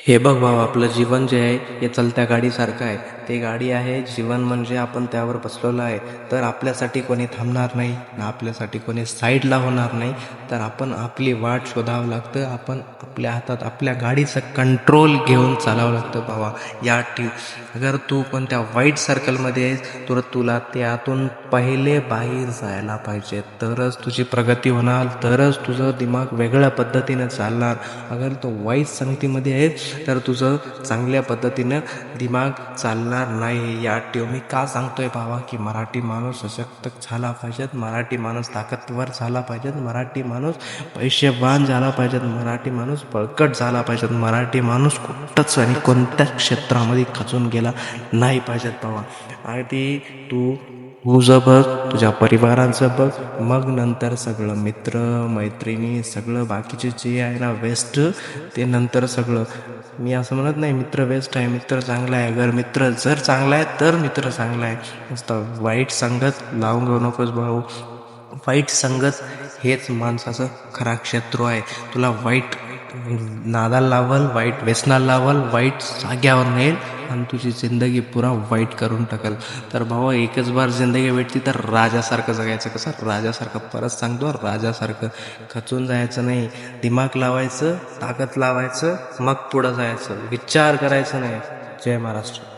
हे बघ भाऊ, आपलं जीवन जे आहे हे चलत्या गाडीसारखं आहे. ते गाडी आहे, जीवन म्हणजे आपण त्यावर बसलेलो आहे. तर आपल्यासाठी कोणी थांबणार नाही ना, आपल्यासाठी कोणी साईडला होणार नाही. तर आपण आपली वाट शोधावं लागतं. आपण आपल्या हातात आपल्या गाडीचं कंट्रोल घेऊन चालावं लागतं भावा. या अगर तू कोणत्या वाईट सर्कलमध्ये आहेस तर तुला त्यातून पहिले बाहेर जायला पाहिजे. तरच तुझी प्रगती होणार, तरच तुझं दिमाग वेगळ्या पद्धतीनं चालणार. अगर तू वाईट संगतीमध्ये आहे तर तुझं चांगल्या पद्धतीनं दिमाग चालणार नाही. या ठेव. मी का सांगतोय भावा की मराठी माणूस सशक्त झाला पाहिजेत, मराठी माणूस ताकदवर झाला पाहिजेत, मराठी माणूस पैसेवान झाला पाहिजेत, मराठी माणूस बळकट झाला पाहिजेत, मराठी माणूस कुठंच आणि कोणत्याच क्षेत्रामध्ये खचून गेला नाही पाहिजेत भावा. आणि तुझं बघ, तुझ्या परिवाराचं बघ, मग नंतर सगळं मित्र मैत्रिणी सगळं बाकीचे जे आहे ना वेस्ट, ते नंतर सगळं. मी असं म्हणत नाही मित्र वेस्ट आहे, मित्र चांगला आहे. अगर मित्र जर चांगला आहे तर मित्र चांगला आहे. नुसतं वाईट संगत लावून घेऊ नकोस भाऊ. वाईट संगत हेच माणसाचं खरा शत्रू आहे. तुला वाईट नादाला लावल, वाईट व्यसनाला लावल, वाईट जाग्यावर नेल आणि तुझी जिंदगी पुरा वाईट करून टाकल. तर भावा, एकच बार जिंदगी भेटती तर राजासारखं जगायचं. कसं राजासारखं? परत सांगतो, राजासारखं खचून जायचं नाही. दिमाग लावायचं, ताकद लावायचं, मग पुढं जायचं. विचार करायचं नाही. जय महाराष्ट्र.